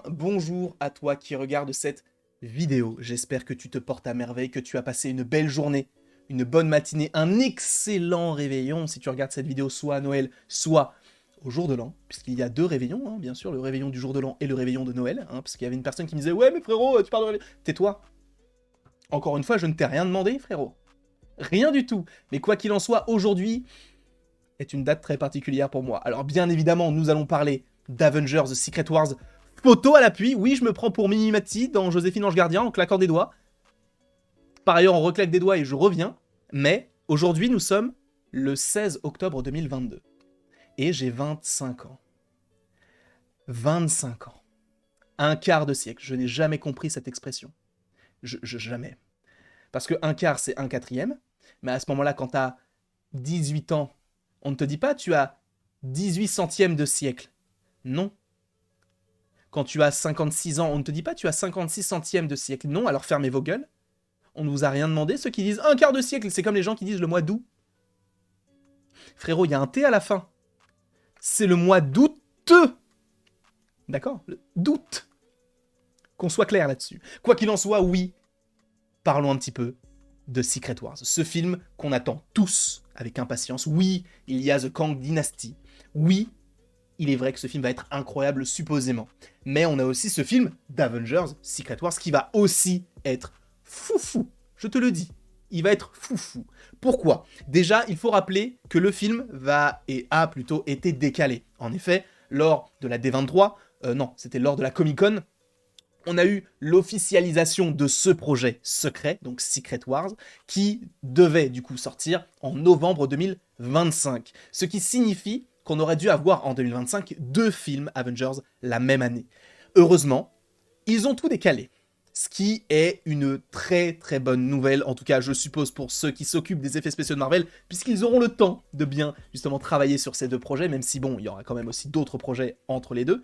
Bonjour à toi qui regarde cette vidéo. J'espère que tu te portes à merveille, que tu as passé une belle journée, une bonne matinée, un excellent réveillon si tu regardes cette vidéo soit à Noël, soit au jour de l'an, puisqu'il y a deux réveillons, hein, bien sûr, le réveillon du jour de l'an et le réveillon de Noël, hein, parce qu'il y avait une personne qui me disait « Ouais mais frérot, tu parles de réveillon !» Tais-toi. Encore une fois, je ne t'ai rien demandé, frérot. Rien du tout. Mais quoi qu'il en soit, aujourd'hui est une date très particulière pour moi. Alors bien évidemment, nous allons parler d'Avengers The Secret Wars. Photo à l'appui, oui, je me prends pour Mimimati dans Joséphine Ange Gardien en claquant des doigts. Par ailleurs, on reclaque des doigts et je reviens. Mais aujourd'hui, nous sommes le 16 octobre 2022. Et j'ai 25 ans. 25 ans. Un quart de siècle. Je n'ai jamais compris cette expression. Jamais. Parce que un quart, c'est un quatrième. Mais à ce moment-là, quand t'as 18 ans, on ne te dit pas tu as 18 centièmes de siècle. Non. Quand tu as 56 ans, on ne te dit pas tu as 56 centièmes de siècle. Non, alors fermez vos gueules. On ne vous a rien demandé. Ceux qui disent un quart de siècle, c'est comme les gens qui disent le mois d'août. Frérot, il y a un T à la fin. C'est le mois d'août. D'accord, d'août. Qu'on soit clair là-dessus. Quoi qu'il en soit, oui, parlons un petit peu de Secret Wars. Ce film qu'on attend tous avec impatience. Oui, il y a The Kang Dynasty. Oui, il est vrai que ce film va être incroyable supposément. Mais on a aussi ce film d'Avengers Secret Wars qui va aussi être foufou. Je te le dis, il va être foufou. Pourquoi? Déjà, il faut rappeler que le film a plutôt été décalé. En effet, lors de la D23, non, c'était lors de la Comic-Con, on a eu l'officialisation de ce projet secret, donc Secret Wars, qui devait du coup sortir en novembre 2025. Ce qui signifie qu'on aurait dû avoir en 2025 deux films Avengers la même année. Heureusement, ils ont tout décalé. Ce qui est une très très bonne nouvelle, en tout cas je suppose pour ceux qui s'occupent des effets spéciaux de Marvel, puisqu'ils auront le temps de bien justement travailler sur ces deux projets, même si bon, il y aura quand même aussi d'autres projets entre les deux.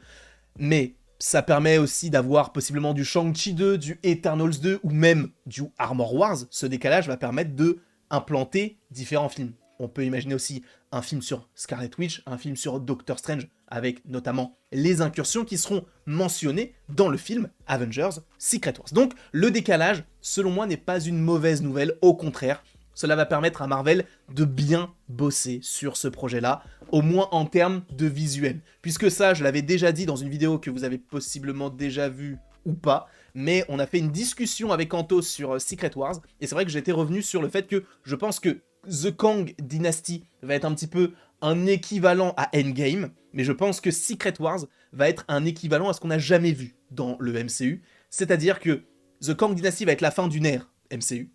Mais ça permet aussi d'avoir possiblement du Shang-Chi 2, du Eternals 2 ou même du Armor Wars. Ce décalage va permettre de implanter différents films. On peut imaginer aussi un film sur Scarlet Witch, un film sur Doctor Strange, avec notamment les incursions qui seront mentionnées dans le film Avengers Secret Wars. Donc le décalage, selon moi, n'est pas une mauvaise nouvelle, au contraire, cela va permettre à Marvel de bien bosser sur ce projet-là, au moins en termes de visuel. Puisque ça, je l'avais déjà dit dans une vidéo que vous avez possiblement déjà vue ou pas, mais on a fait une discussion avec Anto sur Secret Wars, et c'est vrai que j'étais revenu sur le fait que je pense que The Kang Dynasty va être un petit peu un équivalent à Endgame, mais je pense que Secret Wars va être un équivalent à ce qu'on n'a jamais vu dans le MCU, c'est-à-dire que The Kang Dynasty va être la fin d'une ère MCU,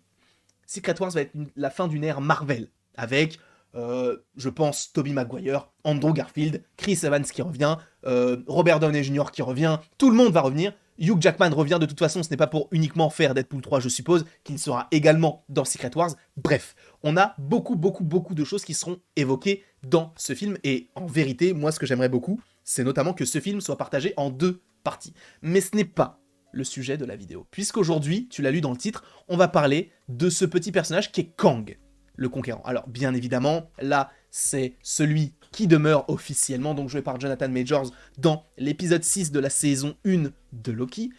Secret Wars va être la fin d'une ère Marvel, avec, je pense, Tobey Maguire, Andrew Garfield, Chris Evans qui revient, Robert Downey Jr. qui revient, tout le monde va revenir. Hugh Jackman revient de toute façon, ce n'est pas pour uniquement faire Deadpool 3, je suppose, qu'il sera également dans Secret Wars. Bref, on a beaucoup de choses qui seront évoquées dans ce film, et en vérité, moi ce que j'aimerais beaucoup, c'est notamment que ce film soit partagé en deux parties. Mais ce n'est pas le sujet de la vidéo. Puisqu'aujourd'hui, tu l'as lu dans le titre, on va parler de ce petit personnage qui est Kang, le Conquérant. Alors, bien évidemment, là, c'est celui qui demeure officiellement, donc joué par Jonathan Majors, dans l'épisode 6 de la saison 1 de Loki,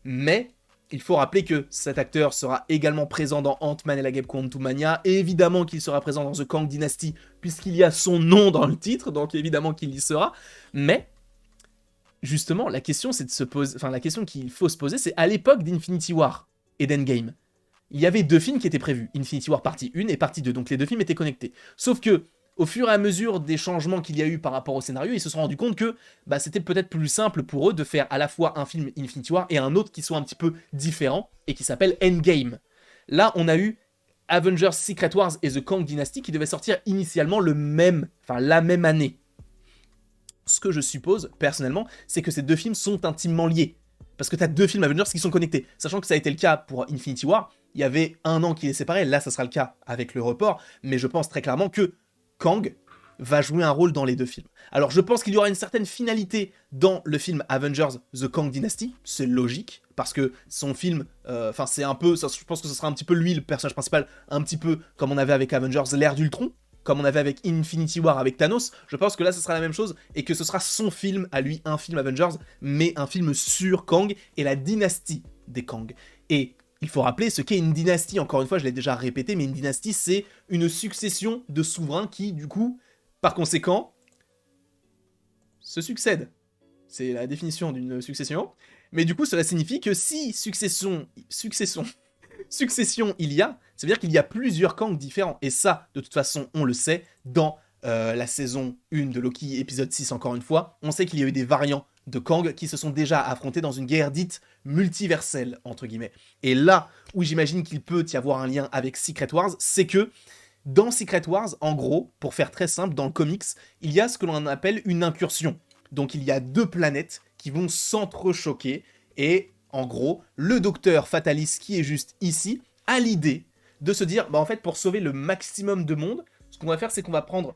mais il faut rappeler que cet acteur sera également présent dans Ant-Man et la Guêpe Quantumania, et évidemment qu'il sera présent dans The Kang Dynasty, puisqu'il y a son nom dans le titre, donc évidemment qu'il y sera, mais justement, la question c'est de se poser, enfin la question qu'il faut se poser, c'est à l'époque d'Infinity War et d'Endgame, il y avait deux films qui étaient prévus, Infinity War partie 1 et partie 2, donc les deux films étaient connectés. Sauf que, au fur et à mesure des changements qu'il y a eu par rapport au scénario, ils se sont rendus compte que c'était peut-être plus simple pour eux de faire à la fois un film Infinity War et un autre qui soit un petit peu différent et qui s'appelle Endgame. Là, on a eu Avengers Secret Wars et The Kang Dynasty qui devaient sortir initialement la même année. Ce que je suppose, personnellement, c'est que ces deux films sont intimement liés. Parce que t'as deux films Avengers qui sont connectés. Sachant que ça a été le cas pour Infinity War, il y avait un an qui les séparait, là ça sera le cas avec le report, mais je pense très clairement que Kang va jouer un rôle dans les deux films. Alors je pense qu'il y aura une certaine finalité dans le film Avengers The Kang Dynasty, c'est logique, parce que son film, c'est un peu, je pense que ce sera un petit peu lui le personnage principal, un petit peu comme on avait avec Avengers l'ère d'Ultron, comme on avait avec Infinity War avec Thanos, je pense que là ce sera la même chose et que ce sera son film à lui, un film Avengers, mais un film sur Kang et la dynastie des Kang. Et il faut rappeler ce qu'est une dynastie, encore une fois je l'ai déjà répété, mais une dynastie c'est une succession de souverains qui du coup, par conséquent, se succèdent. C'est la définition d'une succession. Mais du coup, cela signifie que si succession il y a, ça veut dire qu'il y a plusieurs Kang différents. Et ça, de toute façon, on le sait, dans la saison 1 de Loki, épisode 6 encore une fois, on sait qu'il y a eu des variants de Kang qui se sont déjà affrontés dans une guerre dite multiverselle, entre guillemets. Et là où j'imagine qu'il peut y avoir un lien avec Secret Wars, c'est que dans Secret Wars, en gros, pour faire très simple, dans le comics, il y a ce que l'on appelle une incursion. Donc il y a deux planètes qui vont s'entrechoquer, et en gros, le docteur Fatalis qui est juste ici, a l'idée de se dire, bah en fait, pour sauver le maximum de monde, ce qu'on va faire, c'est qu'on va prendre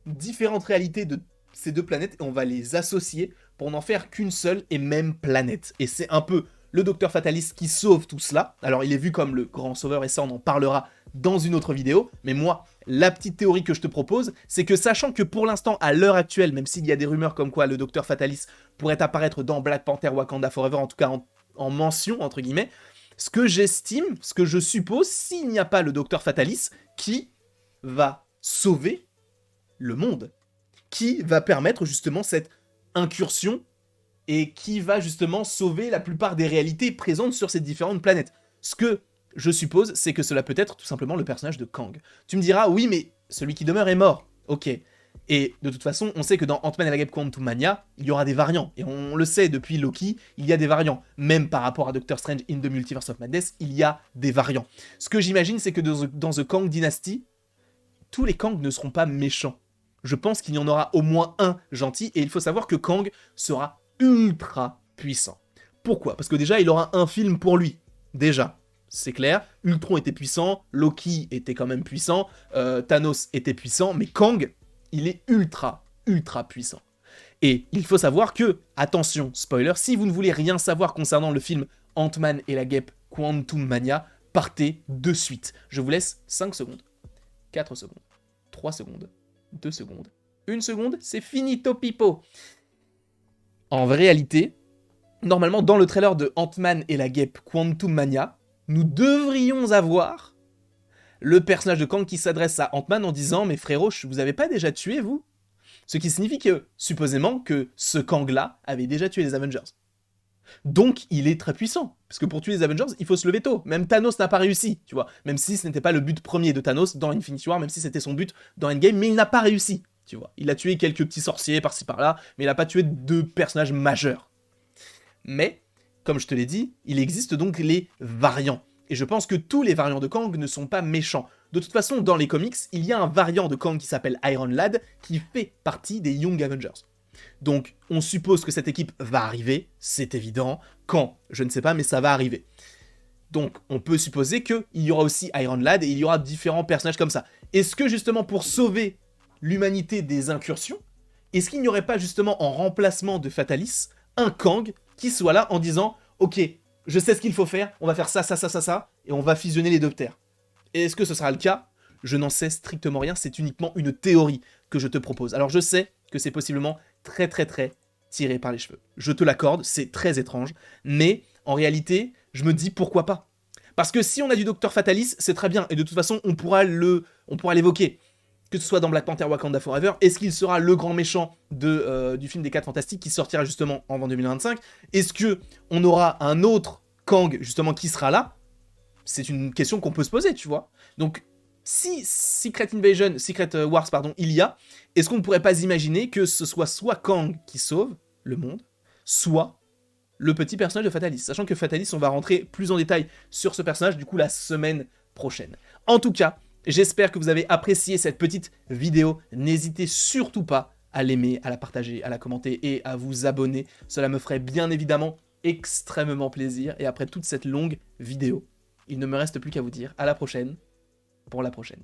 différentes réalités de ces deux planètes, et on va les associer pour n'en faire qu'une seule et même planète. Et c'est un peu le docteur Fatalis qui sauve tout cela. Alors il est vu comme le grand sauveur, et ça on en parlera dans une autre vidéo, mais moi, la petite théorie que je te propose, c'est que sachant que pour l'instant, à l'heure actuelle, même s'il y a des rumeurs comme quoi le Docteur Fatalis pourrait apparaître dans Black Panther Wakanda Forever, en tout cas en mention, entre guillemets, ce que j'estime, ce que je suppose, s'il n'y a pas le Docteur Fatalis, qui va sauver le monde, qui va permettre justement cette incursion, et qui va justement sauver la plupart des réalités présentes sur ces différentes planètes. Ce que je suppose, c'est que cela peut être tout simplement le personnage de Kang. Tu me diras, oui, mais celui qui demeure est mort. Ok. Et de toute façon, on sait que dans Ant-Man et la Guêpe Quantumania, il y aura des variants. Et on le sait, depuis Loki, il y a des variants. Même par rapport à Doctor Strange in the Multiverse of Madness, il y a des variants. Ce que j'imagine, c'est que dans The Kang Dynasty, tous les Kang ne seront pas méchants. Je pense qu'il y en aura au moins un gentil, et il faut savoir que Kang sera ultra puissant. Pourquoi? Parce que déjà, il aura un film pour lui. Déjà. C'est clair, Ultron était puissant, Loki était quand même puissant, Thanos était puissant, mais Kang, il est ultra puissant. Et il faut savoir que, attention, spoiler, si vous ne voulez rien savoir concernant le film Ant-Man et la Guêpe Quantumania, partez de suite. Je vous laisse 5 secondes, 4 secondes, 3 secondes, 2 secondes, 1 seconde, c'est finito pipo. En réalité, normalement, dans le trailer de Ant-Man et la Guêpe Quantumania, nous devrions avoir le personnage de Kang qui s'adresse à Ant-Man en disant « Mais frérot, vous avez pas déjà tué, vous ?» Ce qui signifie que, supposément, que ce Kang-là avait déjà tué les Avengers. Donc, il est très puissant. Parce que pour tuer les Avengers, il faut se lever tôt. Même Thanos n'a pas réussi, tu vois. Même si ce n'était pas le but premier de Thanos dans Infinity War, même si c'était son but dans Endgame, mais il n'a pas réussi, tu vois. Il a tué quelques petits sorciers par-ci par-là, mais il n'a pas tué deux personnages majeurs. Mais, comme je te l'ai dit, il existe donc les variants. Et je pense que tous les variants de Kang ne sont pas méchants. De toute façon, dans les comics, il y a un variant de Kang qui s'appelle Iron Lad, qui fait partie des Young Avengers. Donc, on suppose que cette équipe va arriver, c'est évident. Quand? Je ne sais pas, mais ça va arriver. Donc, on peut supposer qu'il y aura aussi Iron Lad, et il y aura différents personnages comme ça. Est-ce que, justement, pour sauver l'humanité des incursions, est-ce qu'il n'y aurait pas, justement, en remplacement de Fatalis, un Kang qui soit là en disant « Ok, je sais ce qu'il faut faire, on va faire ça, et on va fusionner les deux terres. » Et est-ce que ce sera le cas? Je n'en sais strictement rien, c'est uniquement une théorie que je te propose. Alors je sais que c'est possiblement très tiré par les cheveux. Je te l'accorde, c'est très étrange, mais en réalité, je me dis pourquoi pas. Parce que si on a du Docteur Fatalis, c'est très bien, et de toute façon, on pourra l'évoquer. Que ce soit dans Black Panther Wakanda Forever, est-ce qu'il sera le grand méchant du film des 4 Fantastiques qui sortira justement en 2025? Est-ce qu'on aura un autre Kang justement qui sera là? C'est une question qu'on peut se poser, tu vois. Donc, si Secret Wars, il y a, est-ce qu'on ne pourrait pas imaginer que ce soit Kang qui sauve le monde, soit le petit personnage de Fatalis? Sachant que Fatalis, on va rentrer plus en détail sur ce personnage, du coup, la semaine prochaine. En tout cas, j'espère que vous avez apprécié cette petite vidéo. N'hésitez surtout pas à l'aimer, à la partager, à la commenter et à vous abonner. Cela me ferait bien évidemment extrêmement plaisir. Et après toute cette longue vidéo, il ne me reste plus qu'à vous dire à la prochaine pour la prochaine.